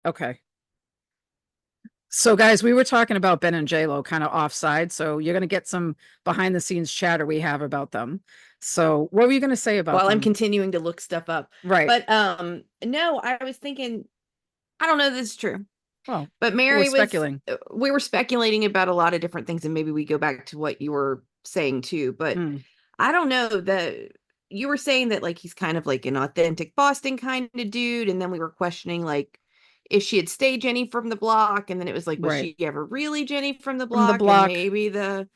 Okay. So, guys, we were talking about Ben and J.Lo kind of offside. So, you're going to get some behind the scenes chatter we have about them. So, what were you going to say about While I'm them? continuing to look stuff up. Right. But no, I was thinking, I don't know if this is true. Well, But we're Mary was speculating. we were speculating about a lot of different things, and maybe we go back to what you were saying too. But Mm, I don't know that you were saying that like he's kind of like an authentic Boston kind of dude, and then we were questioning like if she had stayed Jenny from the block, and then it was like, was right. she ever really Jenny from the From the block? And block. maybe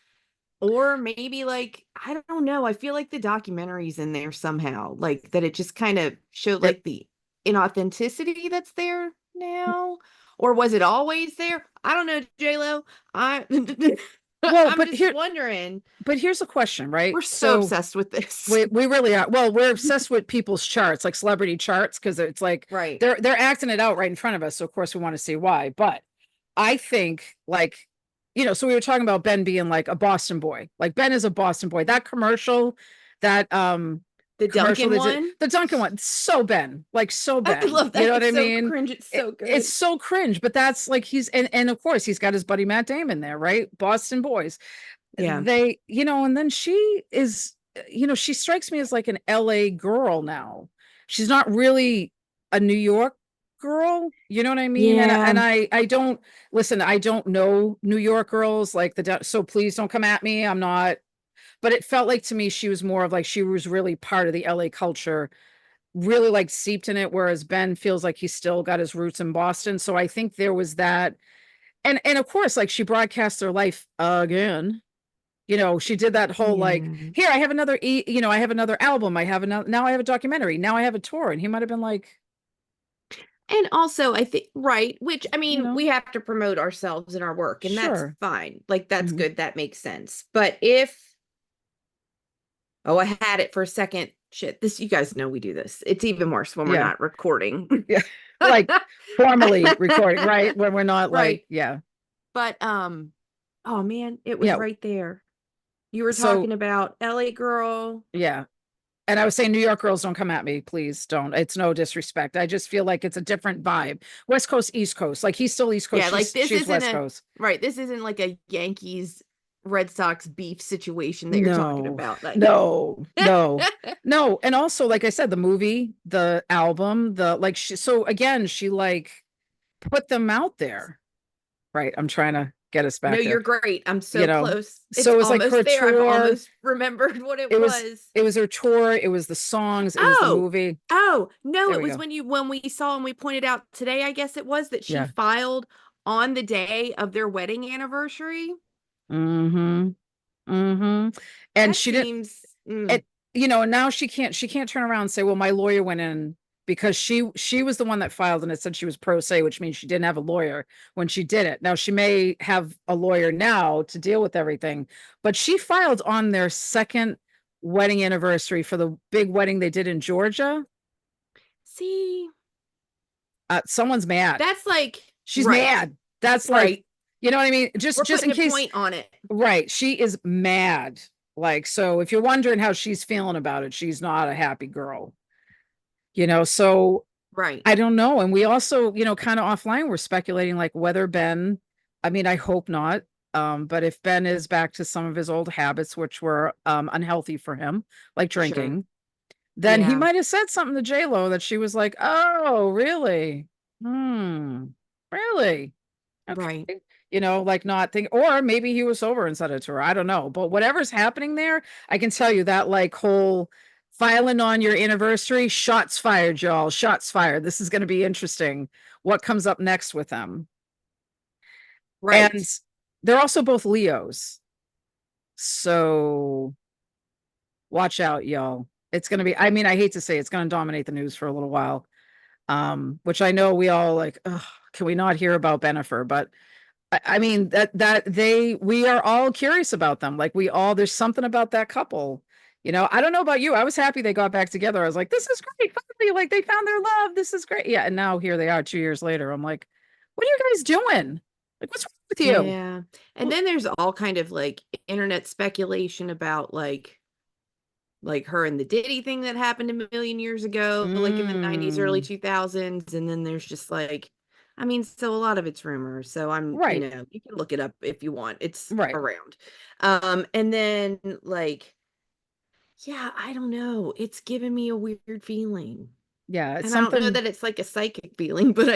or maybe like, I don't know. I feel like the documentary's in there somehow, like that it just kind of showed It, like the inauthenticity that's there now. Or was it always there? I don't know, J-Lo. I well, I'm just wondering. but here's a question, right? We're so So, obsessed with this. we really are. Well, we're obsessed with people's charts, like celebrity charts, because it's like Right. they're acting it out right in front of us. So, of course, we want to see why. But I think like, so we were talking about Ben being like a Boston boy. Like Ben is a Boston boy. That commercial, that The commercial Duncan they did, one. the Duncan one, so Ben, like so I Ben. love You know that. what It's I so mean? cringe. It's so It's good. so cringe, but that's like and of course he's got his buddy Matt Damon there, right? Boston boys. Yeah. They, and then she is, she strikes me as like an LA girl now. She's not really a New York girl, you know what I mean? And Yeah. I don't listen, I don't know New York girls like so please don't come at me. I'm not, but it felt like to me she was more of like she was really part of the LA culture, really like seeped in it, whereas Ben feels like he's still got his roots in Boston. So I think there was that. And of course, like she broadcast her life again. She did that whole like, Yeah. here, I have another I have another album, I have another, now I have a documentary, now I have a tour. And he might have been like, And also, I think, right, which I you mean, know, we have to promote ourselves and our work, and that's sure. fine. Like, that's Mhm. good. That makes sense. But if, oh, I had it for a second. Shit, this, you guys know we do this. It's even worse when we're Yeah. not recording. Yeah. Like formally recording, right? When we're not Right. like, yeah. But, oh man, it was Yeah. right there. You were So talking about LA Girl. yeah. And I was saying, New York girls, don't come at me, please don't. It's no disrespect. I just feel like it's a different vibe. West Coast, East Coast. Like he's still East Coast. Yeah, like this She's isn't West a, Coast. right, this isn't like a Yankees Red Sox beef situation that you're talking No, about. Like, no, no, no. And also, like I said, the movie, the album, the like so again, she like put them out there. Right. I'm trying to get us no, back there. you're great. I'm You so know. close. It's So it was like her almost there. I've tour. almost remembered what it It was was. it was her tour, it was the songs, it was the Oh, movie. oh, no, There it we was go. when we saw and we pointed out today, I guess it was that she Yeah. filed on the day of their wedding anniversary. Mm-hmm. Mm-hmm. And That she didn't seems it, now she can't turn around and say, well, my lawyer went in because she was the one that filed and it said she was pro se, which means she didn't have a lawyer when she did it. Now she may have a lawyer now to deal with everything, but she filed on their second wedding anniversary for the big wedding they did in Georgia. see, Someone's mad. that's like She's right, mad. That's like, right. you know what I mean? Just We're just putting in a case, point on it. right? She is mad. Like, so if you're wondering how she's feeling about it, she's not a happy girl. So Right. I don't know. And we also, kind of offline, we're speculating like whether Ben, I mean, I hope not. But if Ben is back to some of his old habits, which were unhealthy for him, like Sure. drinking, then he Yeah. might have said something to J.Lo that she was like, oh, really? Really? Okay. Right. Like not think, or maybe he was sober and said it to her. I don't know. But whatever's happening there, I can tell you that like whole filing on your anniversary, shots fired, y'all. Shots fired. This is going to be interesting. What comes up next with them? And Right. they're also both Leos. So watch out, y'all. It's going to be, I mean, I hate to say it's going to dominate the news for a little while. Which I know we all like, ugh, can we not hear about Bennifer? But I mean we are all curious about them. Like there's something about that couple. I don't know about you. I was happy they got back together. I was like, this is great. Finally, like they found their love. This is great. Yeah. And now here they are 2 years later. I'm like, what are you guys doing? Like, what's wrong with you? Yeah. And then there's all kind of like internet speculation about like her and the Diddy thing that happened a million years ago, like in the 90s, early Mm, 2000s. And then there's just like, I mean, so a lot of it's rumors. So Right, you can look it up if you want. It's right. around. And then like, yeah, I don't know. It's giving me a weird feeling. Yeah, it's And I don't know something. that it's like a psychic feeling, but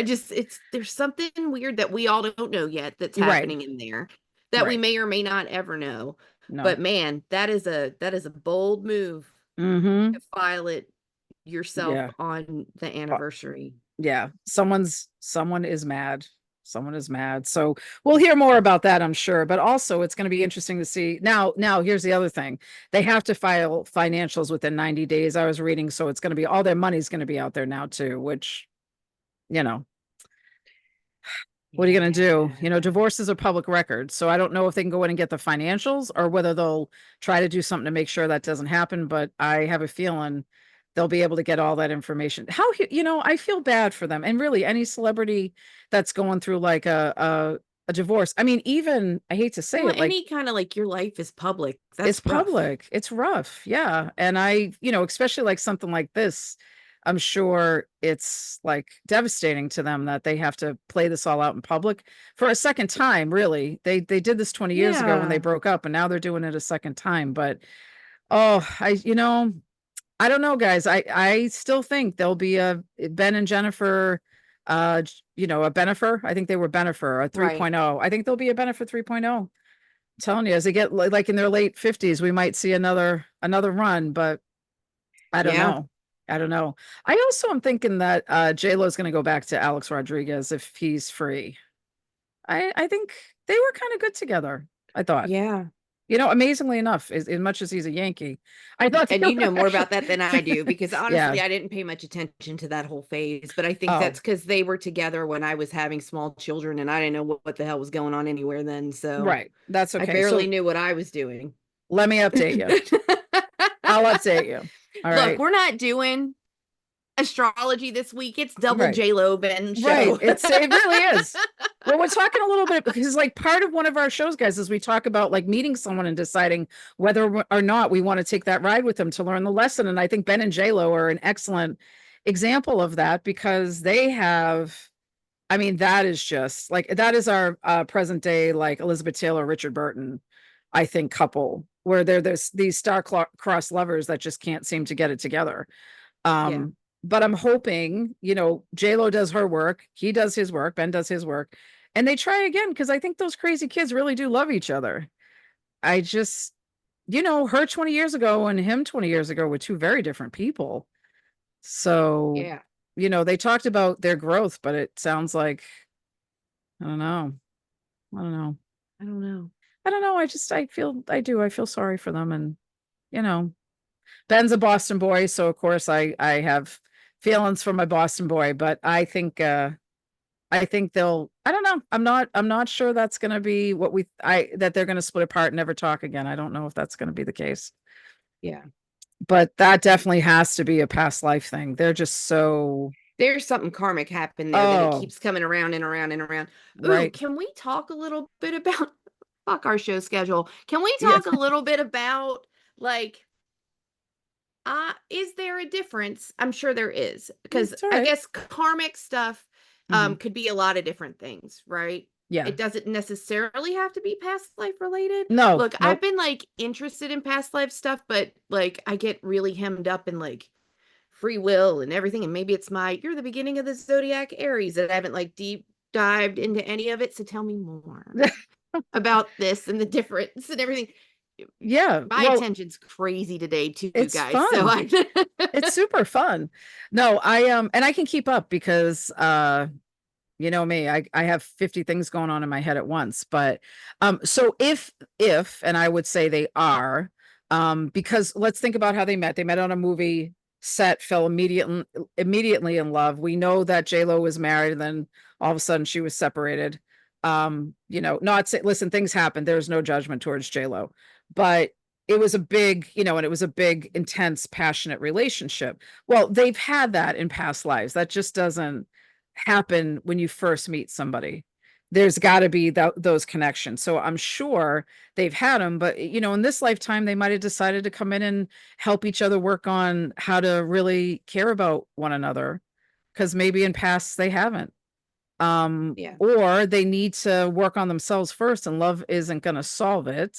there's something weird that we all don't know yet that's Right, happening in there that we right. may or may not ever know. But No. man, that is a bold move Mm-hmm. to file it yourself Yeah. on the anniversary. Yeah, someone is mad. Someone is mad. So we'll hear more about that, I'm sure. But also it's going to be interesting to see. Now here's the other thing. They have to file financials within 90 days. I was reading, so it's going to be all their money's going to be out there now too, which, you know, what are you going to do? Yeah. Divorce is a public record. So I don't know if they can go in and get the financials or whether they'll try to do something to make sure that doesn't happen. But I have a feeling they'll be able to get all that information. I feel bad for them. And really, any celebrity that's going through like a divorce. I mean, even I hate to say Well, it, like any kind of like your life is public. it's That's rough. public. It's rough. Yeah. And especially like something like this, I'm sure it's like devastating to them that they have to play this all out in public for a second time, really. They did this 20 years ago when they Yeah. broke up and now they're doing it a second time. But oh, I don't know, guys. I still think there'll be a Ben and Jennifer a Bennifer. I think they were Bennifer, a Right. 3.0. I think there'll be a Bennifer 3.0. Telling you, as they get like in their late 50s, we might see another run, but I don't Yeah. know. I don't know. I also am thinking that J.Lo is going to go back to Alex Rodriguez if he's free. I think they were kind of good together. I thought, Yeah. amazingly enough, as much as he's a Yankee, I thought they And you were know more actually, about that than I do because yeah. honestly, I didn't pay much attention to that whole phase. But I think that's Oh, because they were together when I was having small children and I didn't know what the hell was going on anywhere then. So right. That's I okay. barely So knew what I was doing. let me update you. I'll update you. All Look, right. we're not doing astrology this week. It's double Right. J.Lo Ben Right. show. It really is. Well, we're talking a little bit because like part of one of our shows, guys, is we talk about like meeting someone and deciding whether or not we want to take that ride with them to learn the lesson. And I think Ben and J-Lo are an excellent example of that because they have, I mean, that is just like that is our present day like Elizabeth Taylor, Richard Burton, I think, couple where there's these star-crossed lovers that just can't seem to get it together. Yeah. But I'm hoping, J-Lo does her work, he does his work, Ben does his work, and they try again because I think those crazy kids really do love each other. I just, her 20 years ago and him 20 years ago were two very different people. So, Yeah. they talked about their growth, but it sounds like, I don't know. I don't know. I don't know. I don't know. I feel sorry for them. And, you know, Ben's a Boston boy, so of course I have feelings for my Boston boy, but I think they'll I don't know. I'm not sure that's gonna be what that they're gonna split apart and never talk again. I don't know if that's gonna be the case. Yeah. But that definitely has to be a past life thing. They're just so There's something karmic happened there that it oh, keeps coming around and around and around. Ooh, right. can we talk a little bit about fuck our show schedule? Can we Yeah, talk a little bit about like is there a difference? I'm sure there is because it's all I right. guess karmic stuff Mhm. could be a lot of different things, right? Yeah. It doesn't necessarily have to be past life related. No, Look, I've nope. been like interested in past life stuff, but like I get really hemmed up in like free will and everything. And maybe it's you're the beginning of the zodiac Aries that I haven't like deep dived into any of it. So tell me more about this and the difference and everything. Yeah. My Well, attention's crazy today too, it's guys. So fun. I It's super fun. No, and I can keep up because you know me, I have 50 things going on in my head at once. But so if and I would say they are, because let's think about how they met. They met on a movie set, fell immediately in love. We know that J-Lo was married, and then all of a sudden she was separated. Not say, listen, things happen. There's no judgment towards J-Lo, but it was a big, and it was a big, intense, passionate relationship. Well, they've had that in past lives. That just doesn't happen when you first meet somebody. There's got to be those connections. So I'm sure they've had them, but in this lifetime, they might have decided to come in and help each other work on how to really care about one another because maybe in past they haven't. Yeah. Or they need to work on themselves first, and love isn't going to solve it.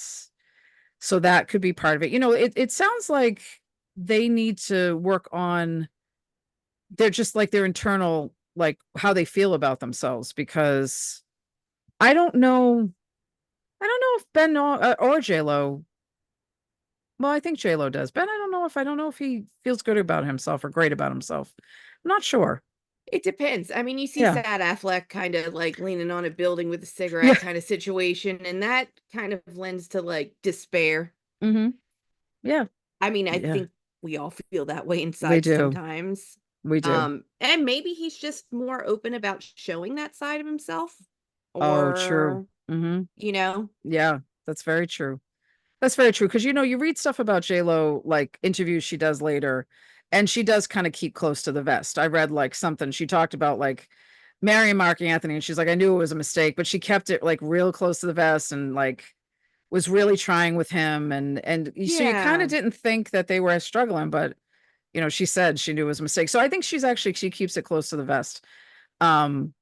So that could be part of it. It sounds like they need to work on they're just like their internal, like how they feel about themselves, because I don't know. I don't know if Ben or J.Lo. Well, I think J.Lo does. Ben, I don't know if he feels good about himself or great about himself. I'm not sure. It depends. I mean, you see Yeah. Sad Affleck kind of like leaning on a building with a cigarette Yeah. kind of situation, and that kind of lends to like despair. Mm-hmm. Yeah. I mean, I Yeah. think we all feel that way We inside do. sometimes. We do. And maybe he's just more open about showing that side of himself, Oh, true. or, Mm-hmm. you know, Yeah. That's very true. That's very true. Because you read stuff about J.Lo, like interviews she does later, and she does kind of keep close to the vest. I read like something she talked about, like marrying Mark Anthony, and she's like, I knew it was a mistake, but she kept it like real close to the vest, and like was really trying with him. So you kind of yeah, didn't think that they were struggling, but she said she knew it was a mistake. So I think she keeps it close to the vest. Um,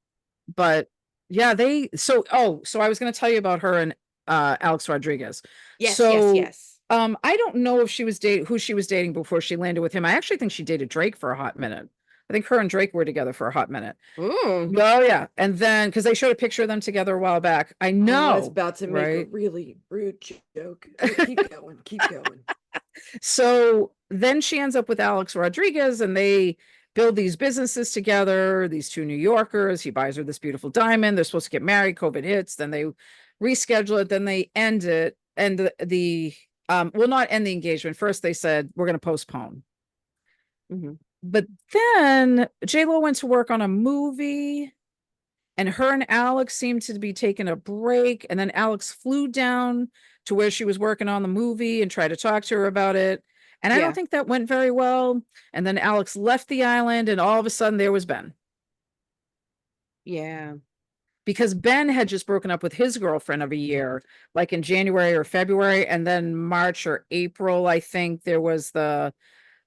but yeah, so I was going to tell you about her and Alex Rodriguez. yes, yes, So yes. I don't know if she was dating who she was dating before she landed with him. I actually think she dated Drake for a hot minute. I think her and Drake were together for a hot minute. Mm. Oh yeah. And then because they showed a picture of them together a while back. I Oh, I was know, about to make a right? really rude joke. Oh, keep going, keep going. So then she ends up with Alex Rodriguez, and they build these businesses together, these two New Yorkers. He buys her this beautiful diamond. They're supposed to get married. COVID hits. Then they reschedule it. Then they end it. And will not end the engagement. First, they said, we're going to postpone. Hmm. But then J.Lo went to work on a movie, and her and Alex seemed to be taking a break. And then Alex flew down to where she was working on the movie and tried to talk to her about it. And I don't Yeah, think that went very well. And then Alex left the island, and all of a sudden there was Ben, yeah. because Ben had just broken up with his girlfriend of a year, like in January or February. And then March or April, I think there was the,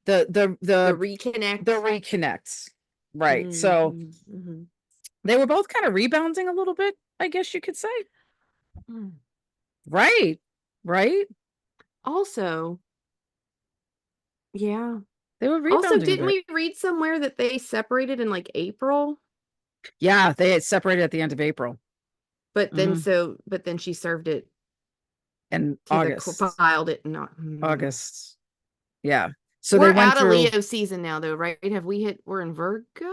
the, The the, the reconnect. reconnects. Right. So Hmm. Hmm. they were both kind of rebounding a little bit, I guess you could say. Mm. Right. Right. Also, yeah. They were Also, rebounding a didn't bit. we read somewhere that they separated in like April? Yeah, they had separated at the end of April. Hmm. But then she served it And to the August. filed it not. August. Yeah. So they We're went out of through. Leo season now, though, right? Have we hit? We're in Virgo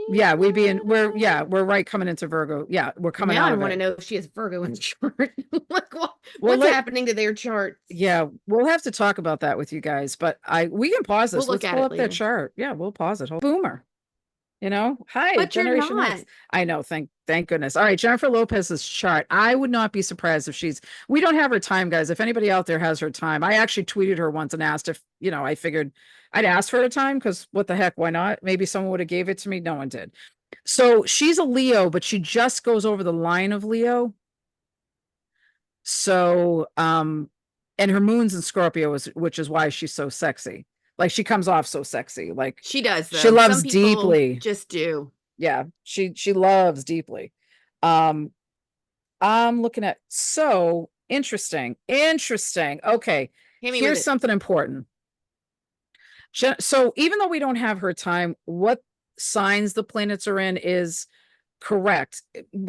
Yeah, season. we're right coming into Virgo. Yeah, we're coming Now out I of want to it. know if she has Virgo in the chart. Like Well, what's happening to their charts? yeah, we'll have to talk about that with you guys, but we can pause We'll this. look Let's at pull it up their later. chart. Yeah, we'll pause it. Boomer. Hi, But you're Generation not. X. I know, thank goodness. All right, Jennifer Lopez's chart. I would not be surprised if we don't have her time, guys. If anybody out there has her time, I actually tweeted her once and asked if, I figured I'd ask for her time, because what the heck, why not? Maybe someone would have gave it to me. No one did. So she's a Leo, but she just goes over the line of Leo. So, and her moon's in Scorpio, which is why she's so sexy. Like she comes off so sexy. Like She does she though. Some loves people deeply. just do. Yeah, she loves deeply. Um, I'm looking at so interesting. Interesting. Okay, Hit me with here's it. something important. So even though we don't have her time, what signs the planets are in is correct.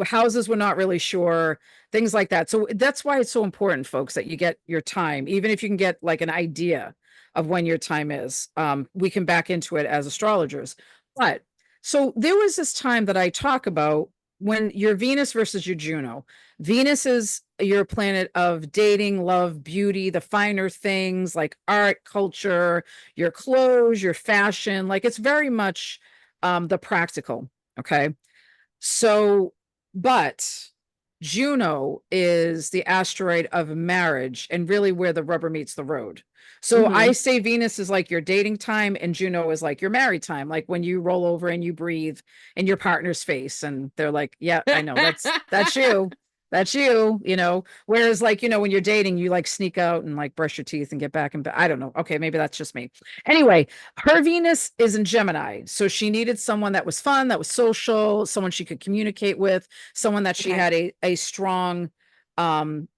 Houses we're not really sure, things like that. So that's why it's so important, folks, that you get your time, even if you can get like an idea of when your time is. We can back into it as astrologers. But so there was this time that I talk about when your Venus versus your Juno. Venus is your planet of dating, love, beauty, the finer things like art, culture, your clothes, your fashion. Like it's very much the practical. Okay. So, but Juno is the asteroid of marriage and really where the rubber meets the road. So I Hmm. say Venus is like your dating time, and Juno is like your married time, like when you roll over and you breathe in your partner's face and they're like, yeah, I know that's you. That's you, whereas like, when you're dating, you like sneak out and like brush your teeth and get back in bed. I don't know. Okay, maybe that's just me. Anyway, her Venus is in Gemini. So she needed someone that was fun, that was social, someone she could communicate with, someone that she Okay. had a strong um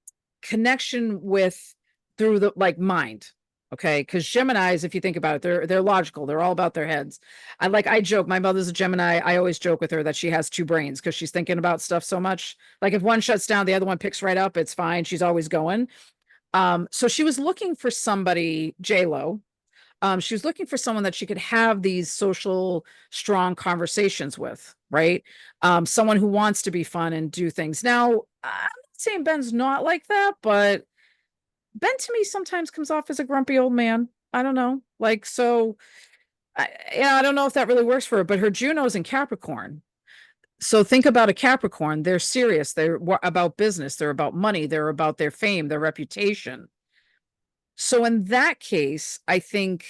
connection with through the like mind. Okay, because Geminis, if you think about it, they're logical. They're all about their heads. I joke. My mother's a Gemini. I always joke with her that she has two brains because she's thinking about stuff so much. Like if one shuts down, the other one picks right up. It's fine. She's always going. So she was looking for somebody, J.Lo. She was looking for someone that she could have these social, strong conversations with, right? Someone who wants to be fun and do things. Now, I'm not saying Ben's not like that, but Ben to me sometimes comes off as a grumpy old man. I don't know. Like, so yeah, I don't know if that really works for her, but her Juno's in Capricorn. So think about a Capricorn. They're serious. They're about business. They're about money. They're about their fame, their reputation. So in that case, I think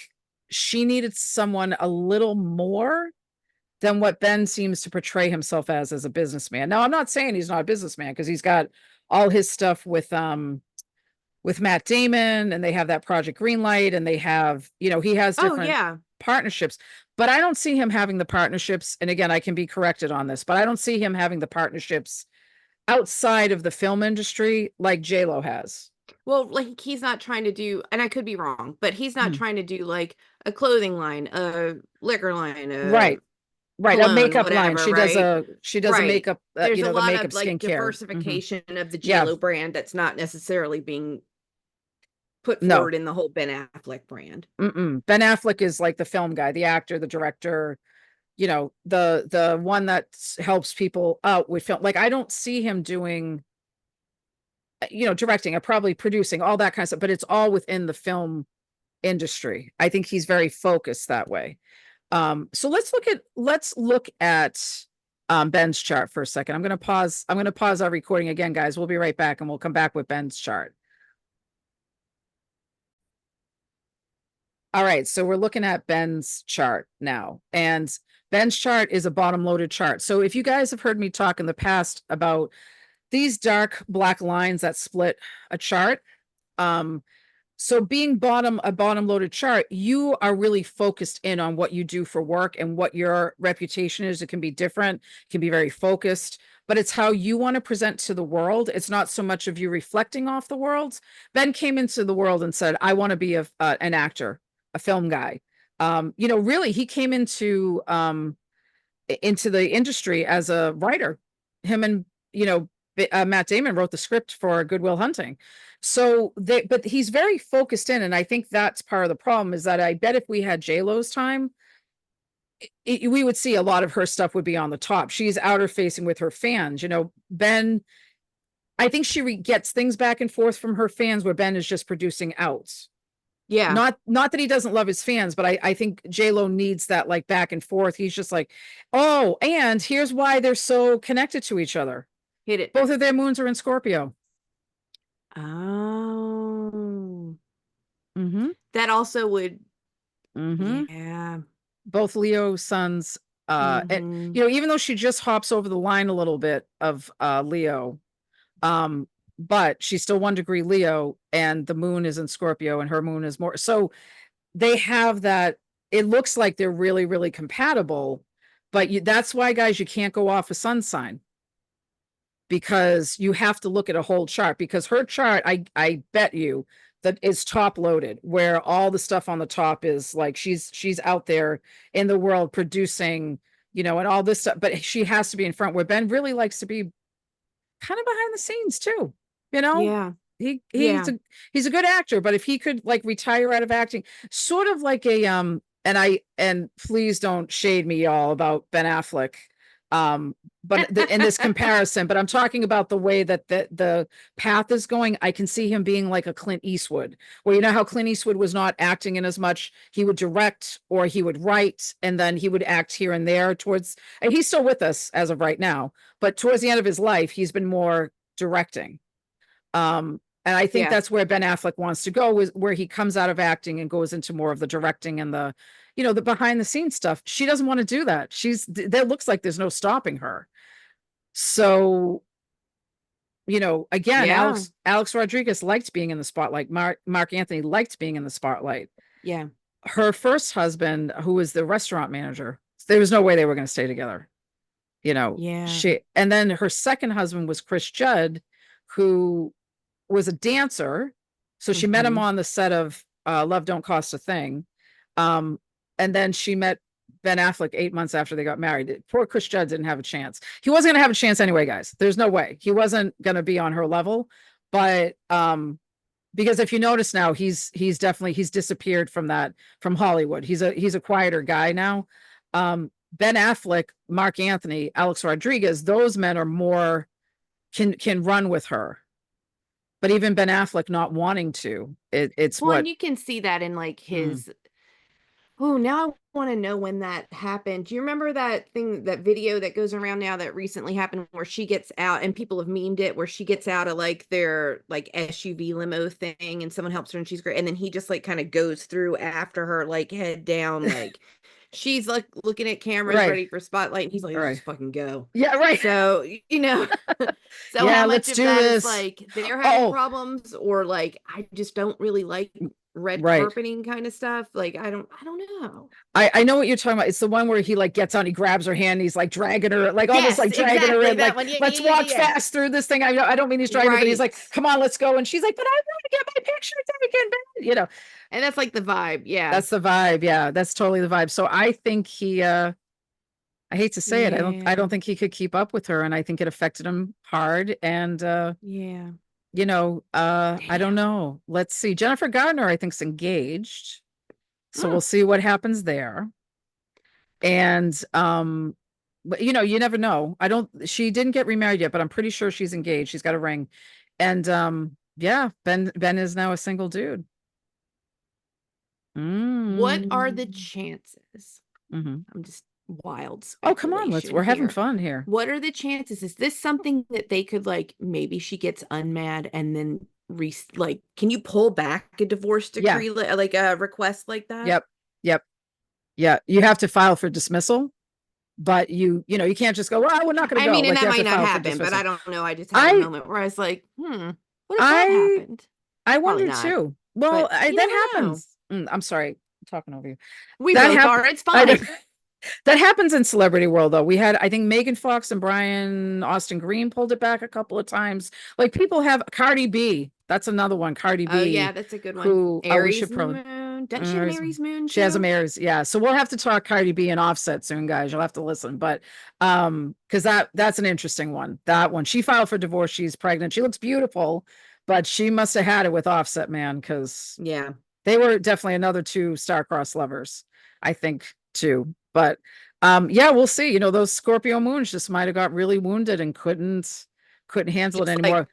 she needed someone a little more than what Ben seems to portray himself as a businessman. Now, I'm not saying he's not a businessman because he's got all his stuff with Matt Damon and they have that Project Greenlight and they have, he has Oh different yeah. partnerships, but I don't see him having the partnerships. And again, I can be corrected on this, but I don't see him having the partnerships outside of the film industry like J-Lo has. Well, like he's not trying to do, and I could be wrong, but he's not Hmm. trying to do like a clothing line, a liquor line, a Right. Right. A cologne, makeup line. whatever, right? She does a Right. makeup, There's a the lot makeup of like skincare. diversification of the Yeah. JLo brand that's not necessarily being put No. forward in the whole Ben Affleck brand. Ben Affleck is like the film guy, the actor, the director, the one that helps people out with film. Like I don't see him doing, directing or probably producing all that kind of stuff, but it's all within the film industry. I think he's very focused that way. So let's look at Ben's chart for a second. I'm going to pause our recording again, guys. We'll be right back and we'll come back with Ben's chart. All right, so we're looking at Ben's chart now, and Ben's chart is a bottom loaded chart. So if you guys have heard me talk in the past about these dark black lines that split a chart, um, so being a bottom loaded chart, you are really focused in on what you do for work and what your reputation is. It can be different, it can be very focused, but it's how you want to present to the world. It's not so much of you reflecting off the world. Ben came into the world and said, I want to be an actor, a film guy. Really, he came into the industry as a writer. Him and Matt Damon wrote the script for Good Will Hunting. But he's very focused in, and I think that's part of the problem. Is that I bet if we had J Lo's time, we would see a lot of her stuff would be on the top. She's outer facing with her fans. Ben. I think she gets things back and forth from her fans, where Ben is just producing outs. Yeah, Not that he doesn't love his fans, but I think J-Lo needs that like back and forth. He's just like, oh, and here's why they're so connected to each other. hit it. Both of their moons are in Scorpio. Oh, Mm-hmm. that also would, Mm-hmm. yeah. Both Leo sons. And Mm-hmm. even though she just hops over the line a little bit of Leo, um, but she's still 1 degree Leo, and the moon is in Scorpio, and her moon is more. So they have that. It looks like they're really, really compatible, but that's why, guys, you can't go off a sun sign because you have to look at a whole chart. Because her chart, I bet you that is top loaded, where all the stuff on the top is like she's out there in the world producing, and all this stuff. But she has to be in front, where Ben really likes to be kind of behind the scenes too. You know, Yeah, he he's yeah. a he's a good actor, but if he could like retire out of acting, sort of like and please don't shade me y'all about Ben Affleck. But in this comparison, but I'm talking about the way that the path is going. I can see him being like a Clint Eastwood, where how Clint Eastwood was not acting in as much. He would direct or he would write, and then he would act here and there and he's still with us as of right now, but towards the end of his life, he's been more directing. And I think Yeah, that's where Ben Affleck wants to go, is where he comes out of acting and goes into more of the directing and the behind the scenes stuff. She doesn't want to do that. There looks like there's no stopping her. So again, Yeah. Alex Rodriguez liked being in the spotlight. Mark Anthony liked being in the spotlight. Yeah. Her first husband, who was the restaurant manager, there was no way they were going to stay together. Yeah. And then her second husband was Chris Judd, who was a dancer. So she met him Hmm. on the set of Love Don't Cost a Thing. Um, and then she met Ben Affleck 8 months after they got married. Poor Chris Judd didn't have a chance. He wasn't going to have a chance anyway, guys. There's no way. He wasn't going to be on her level. But because if you notice now, he's disappeared from Hollywood. He's a quieter guy now. Ben Affleck, Mark Anthony, Alex Rodriguez, those men are more can run with her. But even Ben Affleck not wanting to, it's Well, and what. you can see that in like Mm, his. Oh, now I want to know when that happened. Do you remember that thing, that video that goes around now that recently happened where she gets out and people have memed it, where she gets out of like their like SUV limo thing and someone helps her and she's great. And then he just like kind of goes through after her, like head down, like she's like looking at cameras right, ready for spotlight. And he's like, let's right, just fucking go. yeah, right. So, so how Yeah, much let's of do that is this. like they're having Oh, problems or like I just don't really like red right. carpeting kind of stuff. Like I don't know. I know what you're talking about. It's the one where he like gets on, he grabs her hand, he's like dragging her, like almost Yes, like dragging her exactly in, that like one. Yeah, let's yeah, yeah, walk yeah. fast through this thing. I don't mean he's dragging her, but he's Right. like, come on, let's go. And she's like, but I want to get my picture taken, man. And that's like the vibe. Yeah. That's the vibe. Yeah, that's totally the vibe. So I think I hate to say it, I don't Yeah. think he could keep up with her, and I think it affected him hard. And Yeah. I don't Damn. know. Let's see. Jennifer Gardner, I think's engaged. So Mm. we'll see what happens there. And but you never know. She didn't get remarried yet, but I'm pretty sure she's engaged. She's got a ring. And yeah, Ben is now a single dude. What are the Mm. chances? Hmm. I'm just wild Oh, come on, speculation we're having here. fun here. What are the chances? Is this something that they could like maybe she gets unmad and then like can you pull back a divorce Yeah. decree like a request like that? Yep. Yep. Yeah. You have to file for dismissal, but you can't just go, well, we're not going I to go. mean, and Like you that have might to not file for happen, but I dismissal. don't know. I just had a I moment where I was like, what if that I happened? I Probably wonder not, too. Well, but you that never know. happens. I'm sorry, I'm talking over you. We That both happened. are. It's I fine. That happens in celebrity world though. We had, I think, Megan Fox and Brian Austin Green pulled it back a couple of times. Like people have Cardi B. That's another one. Cardi Oh yeah, B, that's a good one. who we should Aries probably. moon. Doesn't she have an Aries. Aries moon She has a too? Mary's, yeah. So we'll have to talk Cardi B and Offset soon, guys. You'll have to listen, but because that's an interesting one. That one, she filed for divorce. She's pregnant. She looks beautiful, but she must have had it with Offset, man, because Yeah. they were definitely another two star-crossed lovers, I think, too. But yeah, we'll see. Those Scorpio moons just might have got really wounded and couldn't handle it Just like anymore.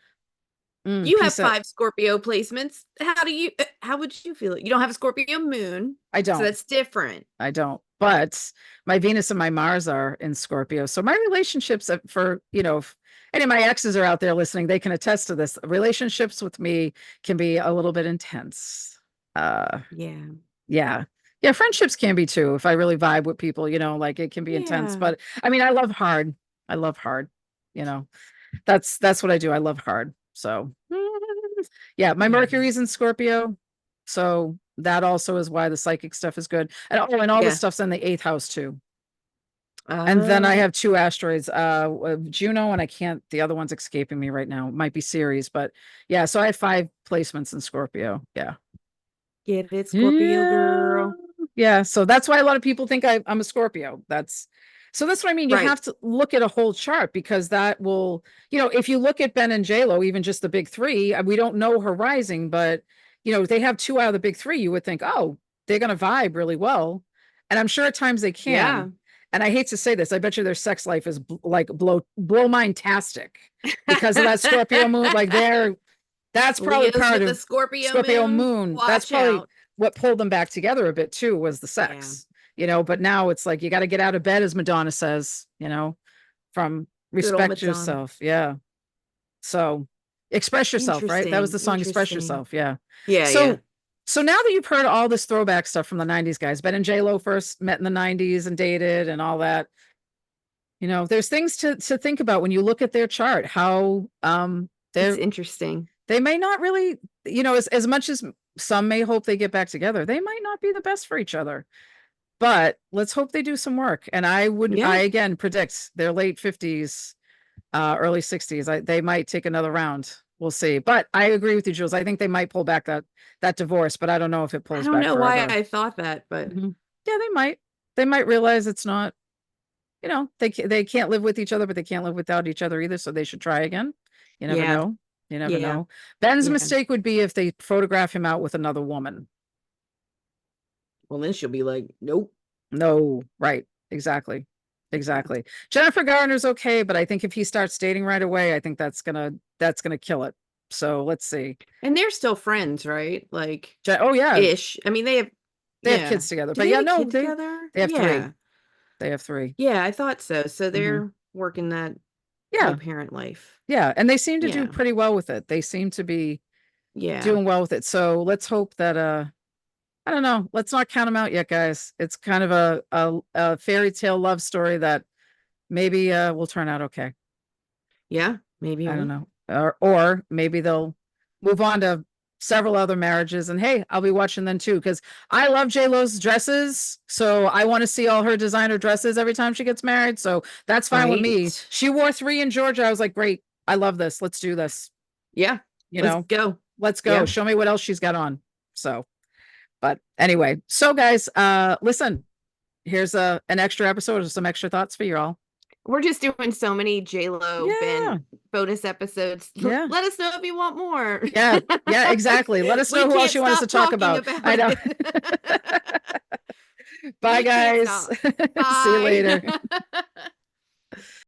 you have Peace out. 5 Scorpio placements. How would you feel? You don't have a Scorpio moon, I so don't. that's different. I don't. But my Venus and my Mars are in Scorpio. So my relationships if any of my exes are out there listening, they can attest to this. Relationships with me can be a little bit intense. Yeah. Yeah. Yeah, friendships can be too. If I really vibe with people, like it can be intense. Yeah. But I mean, I love hard. I love hard. You know, that's what I do. I love hard. So yeah, my Yeah. Mercury's in Scorpio. So that also is why the psychic stuff is good. And all the Yeah. stuff's in the eighth house too. And then I Oh. have two asteroids, Juno, and the other one's escaping me right now. It might be Ceres, but yeah, so I have 5 placements in Scorpio. Yeah. Get it, Scorpio Yeah. girl. Yeah. So that's why a lot of people think I'm a Scorpio. So that's what I mean. You Right. have to look at a whole chart because that will, if you look at Ben and J.Lo, even just the big three, we don't know her rising, but they have two out of the big three. You would think, oh, they're going to vibe really well. And I'm sure at times they Yeah. can. And I hate to say this, I bet you their sex life is like blow mind-tastic because of that Scorpio moon. Like that's probably Leo's part with the of Scorpio Scorpio moon. moon. That's Watch probably out. what pulled them back together a bit too, was the Yeah. sex, but now it's like, you got to get out of bed, as Madonna says, from Good old respect Madonna. yourself. Yeah. So express yourself, right? That was Interesting. the song, Express Interesting. Yourself. Yeah. Yeah, yeah. So now that you've heard all this throwback stuff from the 90s, guys, Ben and J.Lo first met in the 90s and dated and all that, there's things to think about when you look at their chart, how It's They're interesting. they may not really, as much as some may hope they get back together, they might not be the best for each other. But let's hope they do some work. And I Yeah. again predict their late 50s, early 60s. They might take another round. We'll see. But I agree with you, Jules. I think they might pull back that divorce, but I don't know if it I pulls don't back know why forever. I thought that, but Yeah, they might. They might realize it's not, they can't live with each other, but they can't live without each other either, so they should try again. You never yeah. know. You never Yeah. know. Ben's Yeah. mistake would be if they photograph him out with another woman. Well, then she'll be like, nope. No, right. Exactly. Yeah. Exactly. Jennifer Garner's okay, but I think if he starts dating right away, I think that's gonna kill it. So let's see. And they're still friends, right? Like, Oh yeah, ish. I mean, they have yeah. kids together. Do But they have yeah, a no, kid they together? they have three. Yeah. They have three. Yeah, I thought so. So Hmm. they're working that Yeah. co-parent life. Yeah. And they seem to do Yeah. pretty well with it. They seem to be Yeah. doing well with it. So let's hope that I don't know. Let's not count them out yet, guys. It's kind of a fairy tale love story that maybe will turn out okay. Yeah. Maybe it I don't will. know. Or maybe they'll move on to several other marriages. And hey, I'll be watching them too because I love J.Lo's dresses. So I want to see all her designer dresses every time she gets married. So that's fine with me. Right? She wore 3 in Georgia. I was like, great. I love this. Let's do this. Yeah. You Let's know, go. let's go. Yeah. Show me what else she's got on. So, but anyway, so guys, listen, here's an extra episode of some extra thoughts for you all. We're just doing so many J.Lo Yeah. Ben bonus episodes. Yeah. Let us know if you want more. Yeah. Yeah, exactly. Let us We know who else can't you want us to stop talk talking about. about I know. it. Bye, We can't guys. stop. See you Bye. later.